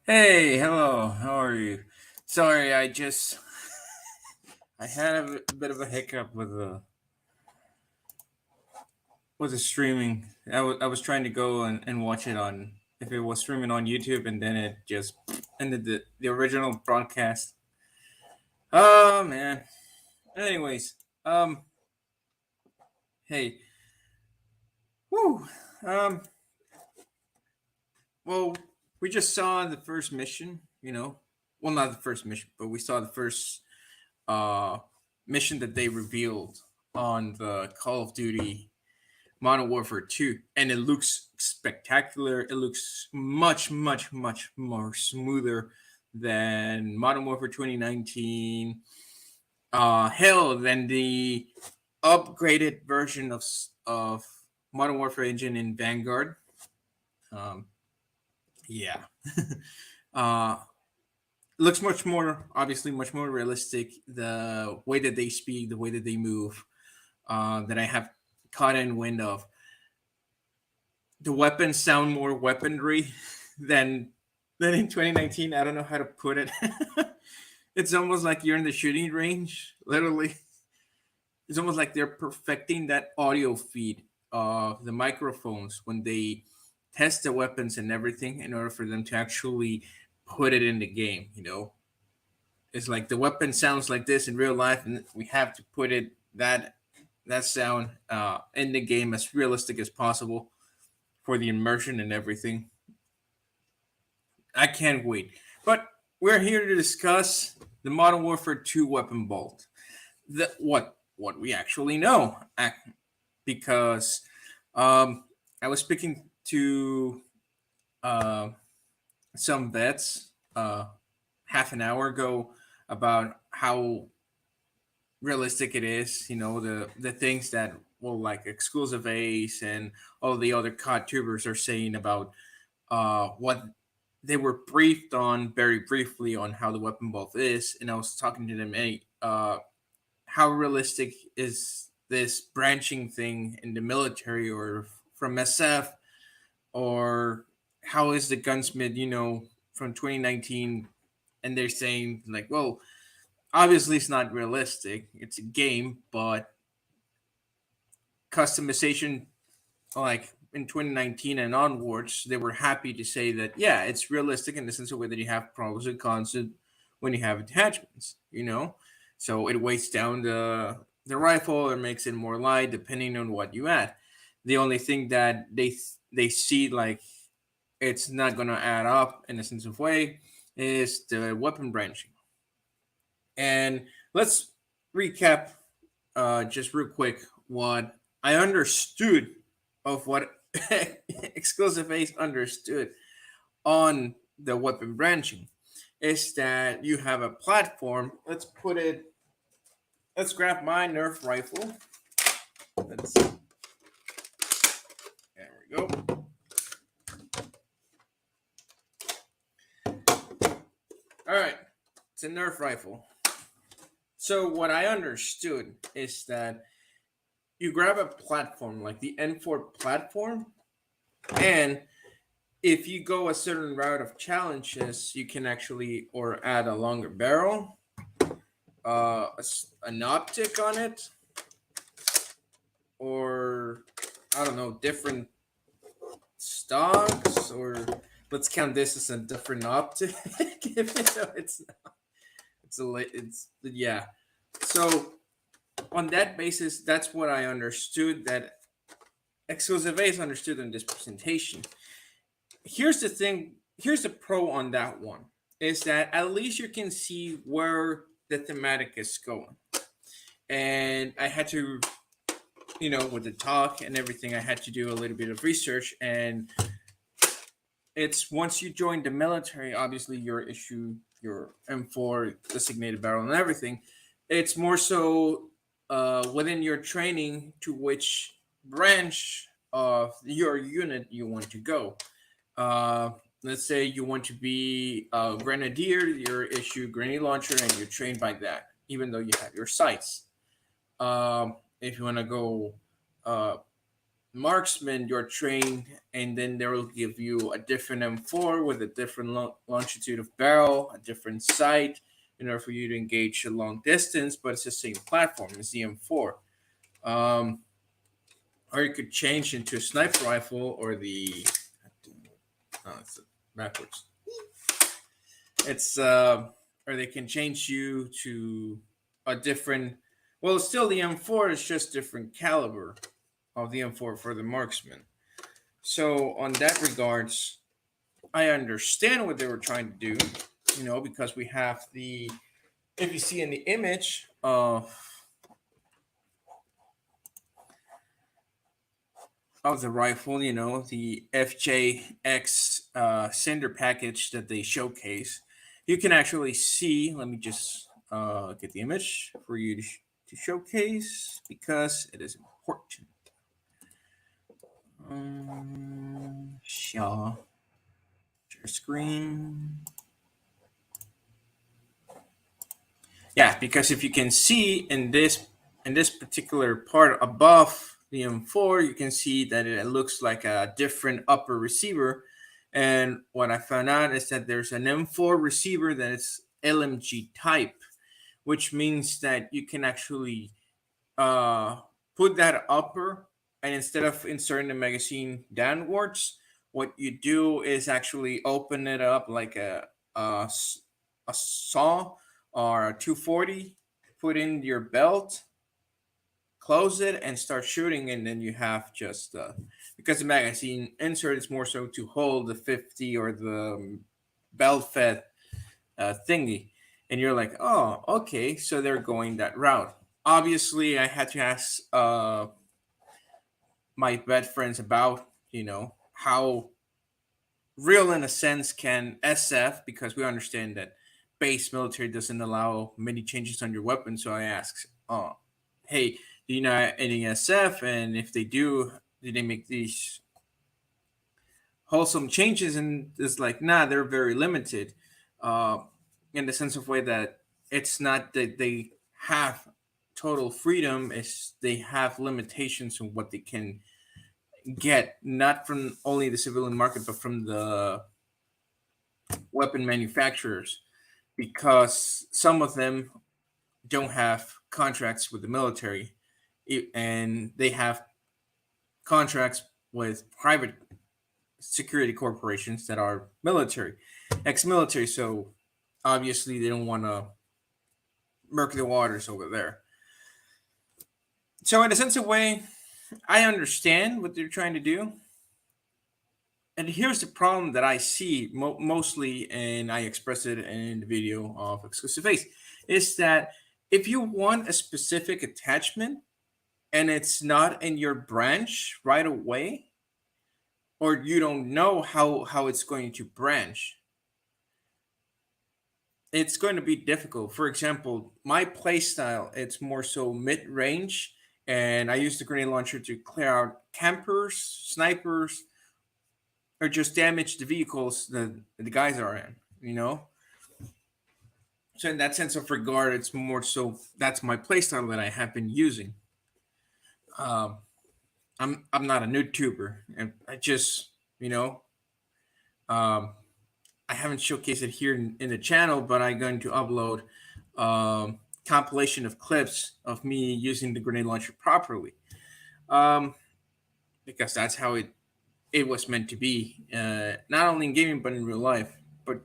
Hey, hello. How are you? Sorry, I just I had a bit of a hiccup with the streaming. I was trying to go and watch it on if it was streaming on YouTube, and then it just ended the original broadcast. Oh man. Anyways, um, hey, whoo, um, well, we just saw the first mission. Well, not the first mission, but we saw the first uh mission that they revealed on the Call of Duty Modern Warfare 2, and it looks spectacular. It looks much, much, much more smoother than Modern Warfare 2019. Hell, than the upgraded version of Modern Warfare engine in Vanguard. Um, yeah. uh, Looks much more, obviously, much more realistic. The way that they speak, the way that they move, that I have caught in wind of. The weapons sound more weaponry than than in 2019. I don't know how to put it. It's almost like you're in the shooting range. Literally, it's almost like they're perfecting that audio feed of the microphones when they test the weapons and everything in order for them to actually put it in the game. It's like the weapon sounds like this in real life, and we have to put that sound in the game as realistic as possible for the immersion and everything. I can't wait. But we're here to discuss the Modern Warfare 2 Weapon Vault. What we actually know, because I was speaking to uh, some vets half an hour ago about how realistic it is. The things that like exclusive Ace and all the other COD tubers are saying about what they were briefed on very briefly on how the weapon vault is, and I was talking to them, hey, how realistic is this branching thing in the military or from SF, or how is the gunsmith, from 2019? And they're saying like, well, obviously it's not realistic. It's a game, but customization, like in 2019 and onwards, they were happy to say that yeah, it's realistic in the sense of whether you have pros and cons when you have attachments. So it weights down the rifle or makes it more light depending on what you add. The only thing that they see like it's not gonna add up in a sense of way is the weapon branching. And let's recap just real quick what I understood of what Exclusive Ace understood on the weapon branching is that you have a platform. Let's grab my Nerf rifle. There we go. All right, it's a Nerf rifle. So what I understood is that you grab a platform like the N4 platform, and if you go a certain route of challenges, you can actually or add a longer barrel, an optic on it, or I don't know, different stocks, or let's count this as a different optic. Even though it's yeah. So on that basis, that's what I understood that Exclusive Ace understood in this presentation. Here's the thing. Here's the pro on that one is that at least you can see where the thematic is going. And I had to, with the talk and everything, I had to do a little bit of research. And it's once you join the military, obviously your your M4 designated barrel and everything. It's more so within your training to which branch of your unit you want to go. Uh, let's say you want to be a grenadier, you're issued grenade launcher, and you're trained by that, even though you have your sights. If you want to go marksman, you're trained, and then they will give you a different M4 with a different longitude of barrel, a different sight, in order for you to engage a long distance. But it's the same platform. It's the M4. Or you could change into a sniper rifle or the. Oh, it's backwards. It's or they can change you to a different. Well, it's still the M4. It's just different caliber of the M4 for the marksman. So on that regards, I understand what they were trying to do. Because we have the. If you see in the image of the rifle, the FJX cinder package that they showcase, you can actually see. Let me just get the image for you to showcase because it is important. Share screen. Yeah, because if you can see in this particular part above the M4, you can see that it looks like a different upper receiver. And what I found out is that there's an M4 receiver that is LMG type, which means that you can actually put that upper, and instead of inserting the magazine downwards, what you do is actually open it up like a saw or a 240, put in your belt, close it, and start shooting. And then you have just because the magazine insert is more so to hold the 50 or the belt fed thingy. And you're like, oh, okay, so they're going that route. Obviously, I had to ask my bed friends about how real in a sense can SF, because we understand that base military doesn't allow many changes on your weapon. So I asked, hey, do you know any SF? And if they do they make these wholesome changes? And it's like, nah, they're very limited, in the sense of way that it's not that they have total freedom, it's they have limitations on what they can get, not from only the civilian market but from the weapon manufacturers, because some of them don't have contracts with the military, and they have contracts with private security corporations that are military, ex-military. So obviously they don't want to murk the waters over there. So in a sense of way, I understand what they're trying to do. And here's the problem that I see mostly, and I expressed it in the video of Exclusive Face, is that if you want a specific attachment and it's not in your branch right away, or you don't know how it's going to branch, it's going to be difficult. For example, my playstyle, it's more so mid-range, and I use the grenade launcher to clear out campers, snipers, or just damage the vehicles that the guys are in. So in that sense of regard, it's more so that's my playstyle that I have been using. Um, I'm not a YouTuber, and I just um, I haven't showcased it here in the channel, but I'm going to upload compilation of clips of me using the grenade launcher properly, um, because that's how it was meant to be, not only in gaming but in real life. But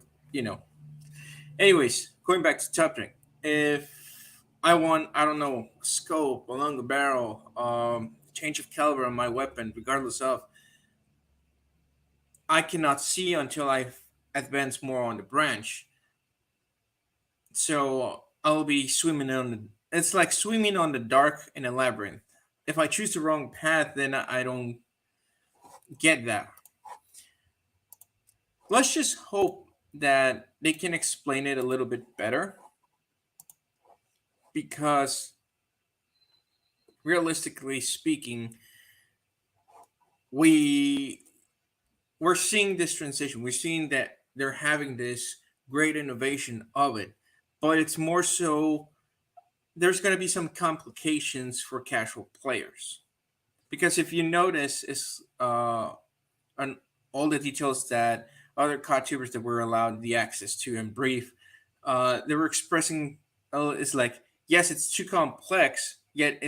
anyways, going back to the topic, if I want, I don't know, scope, a longer barrel, change of caliber on my weapon, regardless of, I cannot see until I advance more on the branch. So I'll be swimming on the. It's like swimming on the dark in a labyrinth. If I choose the wrong path, then I don't get that. Let's just hope that they can explain it a little bit better, because realistically speaking, we're seeing this transition. We're seeing that they're having this great innovation of it, but it's more so there's going to be some complications for casual players. Because if you notice, it's on all the details that other COD tubers that were allowed the access to and brief, they were expressing, it's like, yes, it's too complex, yet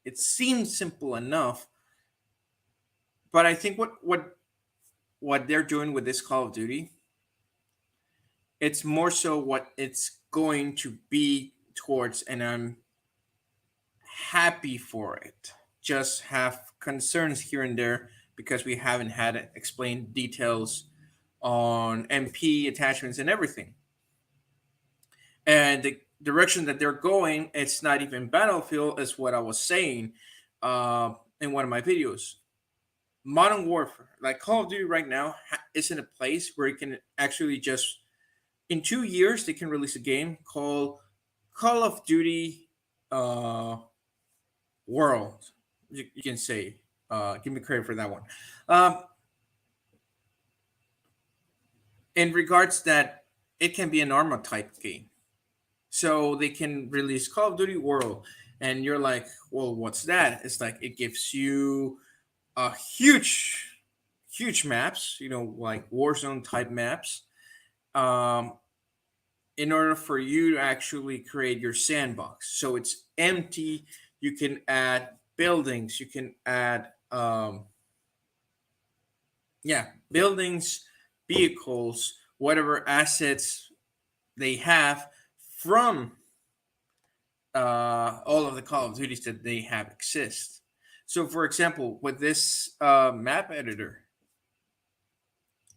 it seems simple enough. But I think what they're doing with this Call of Duty, it's more so what it's going to be towards, and I'm happy for it. Just have concerns here and there because we haven't had it explained details on MP attachments and everything. And the direction that they're going, it's not even Battlefield, is what I was saying in one of my videos. Modern Warfare, like Call of Duty right now, is in a place where it can actually just, in 2 years, they can release a game called Call of Duty World. You can say, give me credit for that one. In regards that it can be an Arma type game. So they can release Call of Duty World, and you're like, well, what's that? It's like it gives you a huge maps, like Warzone type maps, um, in order for you to actually create your sandbox. So it's empty. You can add buildings. You can add, buildings, vehicles, whatever assets they have from all of the Call of Duties that they have exist. So, for example, with this map editor,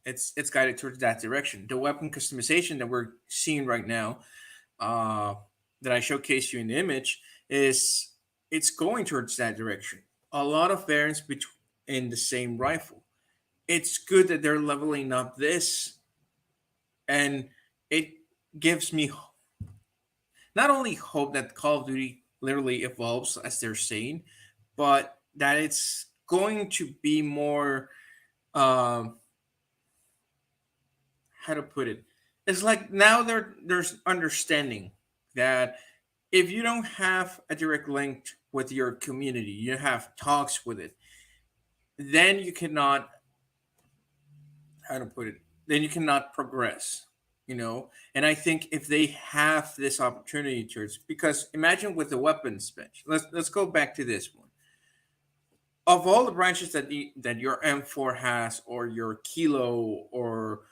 it's guided towards that direction. The weapon customization that we're seeing right now, that I showcased you in the image, it's going towards that direction. A lot of variants in the same rifle. It's good that they're leveling up this, and it gives me not only hope that Call of Duty literally evolves as they're saying, but that it's going to be more, how to put it. It's like now there's understanding that if you don't have a direct link with your community, you have talks with it, then you cannot, how to put it, then you cannot progress, and I think if they have this opportunity towards, because imagine with the weapons bench, let's go back to this one. Of all the branches that your M4 has, or your Kilo, or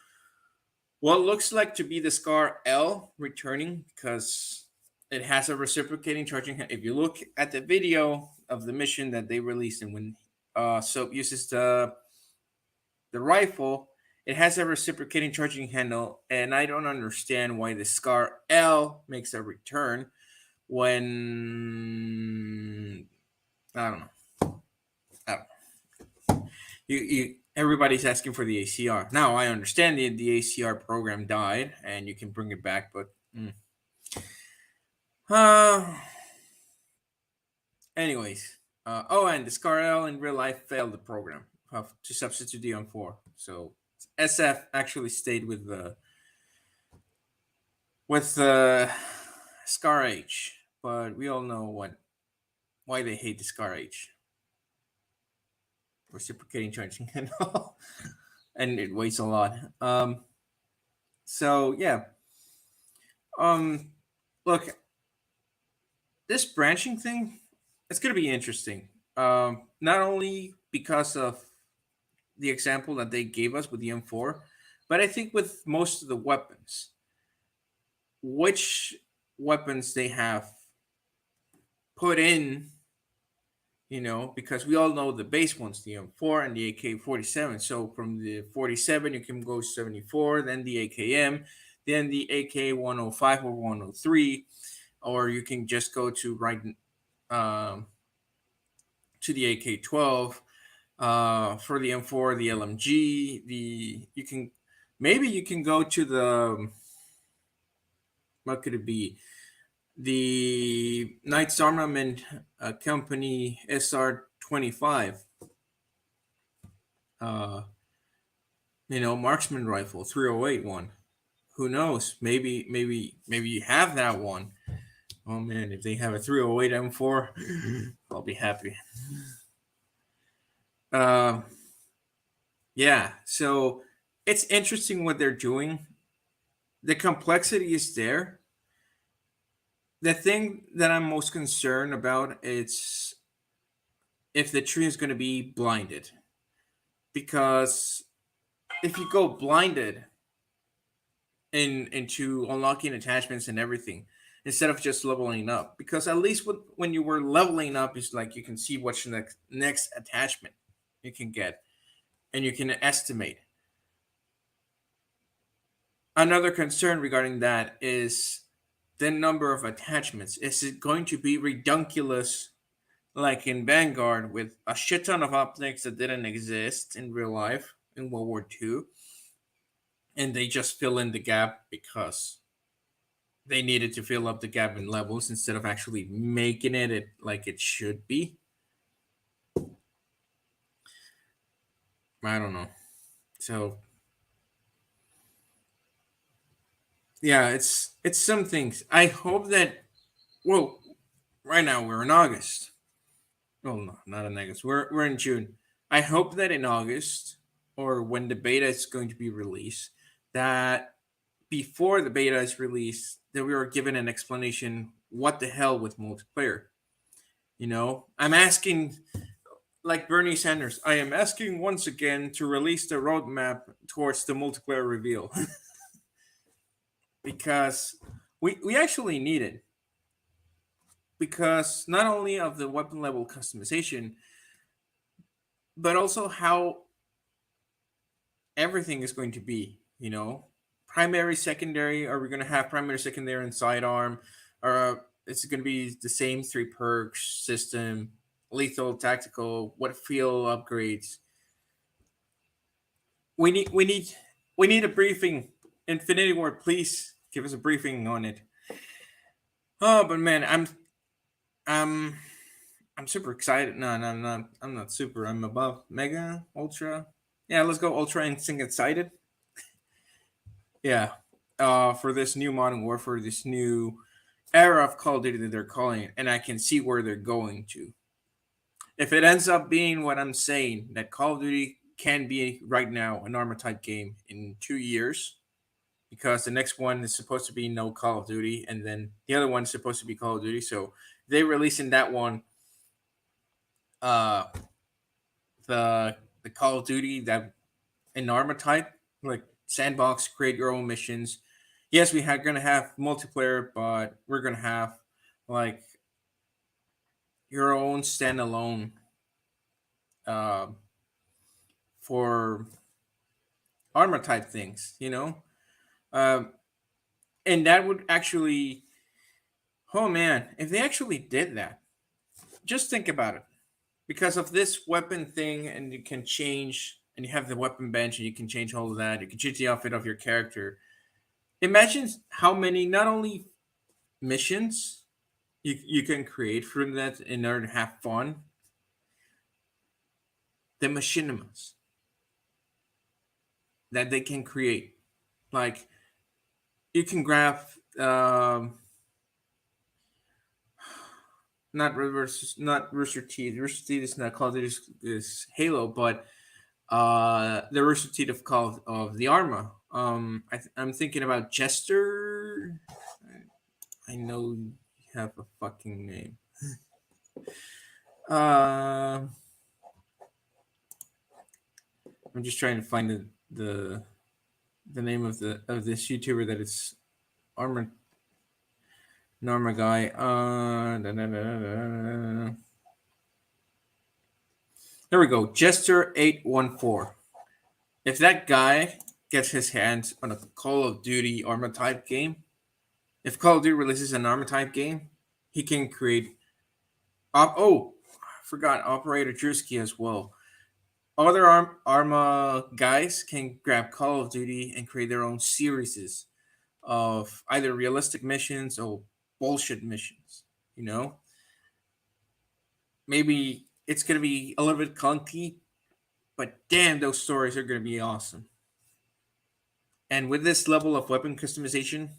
what looks like to be the Scar L returning, because it has a reciprocating charging. If you look at the video of the mission that they released, and when Soap uses the rifle, it has a reciprocating charging handle, and I don't understand why the Scar L makes a return when, I don't know. I don't know. You everybody's asking for the ACR. Now I understand the ACR program died and you can bring it back, but anyways, and the Scar L in real life failed the program to substitute the M4. So SF actually stayed with the Scar H, but we all know why they hate the Scar H. Reciprocating charging and all, and it weighs a lot. So yeah. Look, this branching thing, it's gonna be interesting. Not only because of the example that they gave us with the M4, but I think with most of the weapons, which weapons they have put in, because we all know the base ones, the M4 and the AK-47. So from the 47, you can go 74, then the AKM, then the AK-105 or 103, or you can just go to to the AK-12. For the M4, the LMG, you can go to the, what could it be? The Knights Armament Company SR-25, marksman rifle, 308 one. Who knows? Maybe you have that one. Oh man, if they have a 308 M4, I'll be happy. Uh, yeah, so it's interesting what they're doing. The complexity is there. The thing that I'm most concerned about is if the tree is going to be blinded, because if you go blinded into unlocking attachments and everything instead of just leveling up, because at least when you were leveling up, it's like you can see what's the next attachment you can get and you can estimate. Another concern regarding that is the number of attachments. Is it going to be redunculous like in Vanguard with a shit ton of optics that didn't exist in real life in World War II, and they just fill in the gap because they needed to fill up the gap in levels instead of actually making it like it should be? I don't know. So yeah, it's some things. I hope that, well, right now we're in August. Oh no, not in August. We're in June. I hope that in August, or when the beta is going to be released, that before the beta is released, that we are given an explanation what the hell with multiplayer. I'm asking, like Bernie Sanders, I am asking once again to release the roadmap towards the multiplayer reveal. Because we actually need it. Because not only of the weapon level customization, but also how everything is going to be. Primary, secondary, are we going to have primary, secondary, and sidearm? Or is it going to be the same three perks system, lethal, tactical, what feel upgrades? We need a briefing. Infinity Ward, please give us a briefing on it. Oh, but man, I'm I'm super excited. No, no, I'm not super. I'm above mega, ultra. Yeah, let's go ultra and sing excited. Yeah. For this new Modern Warfare, this new era of Call of Duty that they're calling it, and I can see where they're going to. If it ends up being what I'm saying, that Call of Duty can be right now an armor type game in 2 years, because the next one is supposed to be no Call of Duty, and then the other one is supposed to be Call of Duty. So they releasing that one, uh, the Call of Duty that in armor type, like sandbox, create your own missions. Yes, we are gonna have multiplayer, but we're gonna have like your own standalone uh, for armor type things. Um, and that would actually, oh man, if they actually did that, just think about it. Because of this weapon thing, and you can change, and you have the weapon bench, and you can change all of that. You can change the outfit of your character. Imagine how many not only missions you can create from that in order to have fun. The machinimas that they can create, like you can grab not Rooster Teeth. Rooster Teeth is not Call of Duty, is Halo, but the Rooster Teeth of Call of the Arma. I'm thinking about Jester. I know you have a fucking name. uh, I'm just trying to find the name of this YouTuber that is armor Norma guy. There we go. Jester814. If that guy gets his hands on a Call of Duty armor type game, if Call of Duty releases an armor type game, he can create. I forgot Operator Drewski as well. Other Arma guys can grab Call of Duty and create their own series of either realistic missions or bullshit missions. You know, maybe it's gonna be a little bit clunky, but damn, those stories are gonna be awesome. And with this level of weapon customization,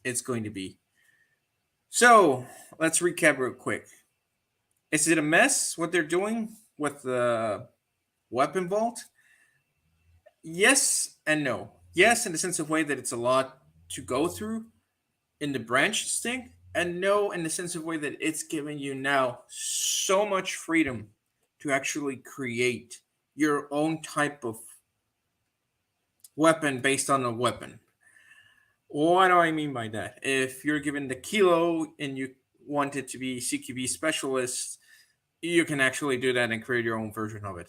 it's going to be. So let's recap real quick. Is it a mess what they're doing with the Weapon Vault, yes and no. Yes, in the sense of way that it's a lot to go through in the branches thing, and no, in the sense of way that it's giving you now so much freedom to actually create your own type of weapon based on a weapon. What do I mean by that? If you're given the kilo and you want it to be CQB specialist, you can actually do that and create your own version of it.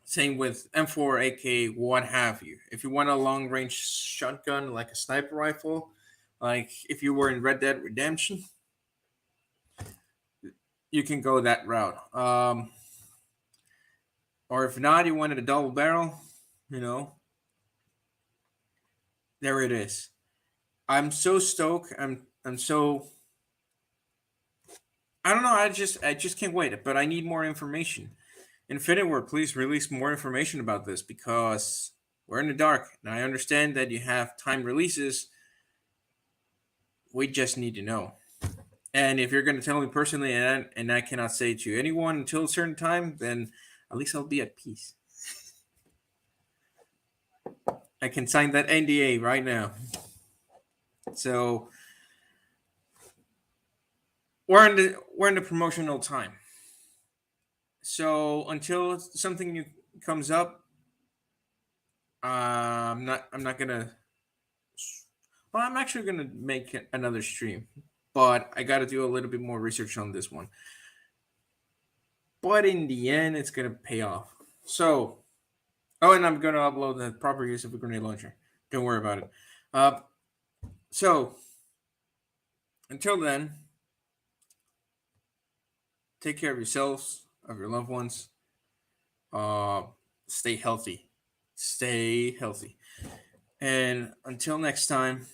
Same with M4, AK, what have you. If you want a long range shotgun like a sniper rifle, like if you were in Red Dead Redemption, you can go that route. Or if not, you wanted a double barrel, you know, there it is. I'm so stoked. I'm so I don't know. I just can't wait. But I need more information. Infinite Ward, please release more information about this because we're in the dark. And I understand that you have time releases. We just need to know. And if you're going to tell me personally, and I cannot say to anyone until a certain time, then at least I'll be at peace. I can sign that NDA right now. So we're in the promotional time. So until something new comes up, I'm not gonna. Well, I'm actually gonna make another stream, but I got to do a little bit more research on this one. But in the end, it's gonna pay off. So, oh, and I'm gonna upload the proper use of a grenade launcher. Don't worry about it. Uh, so until then, take care of yourselves, of your loved ones. Uh, stay healthy. Stay healthy. And until next time.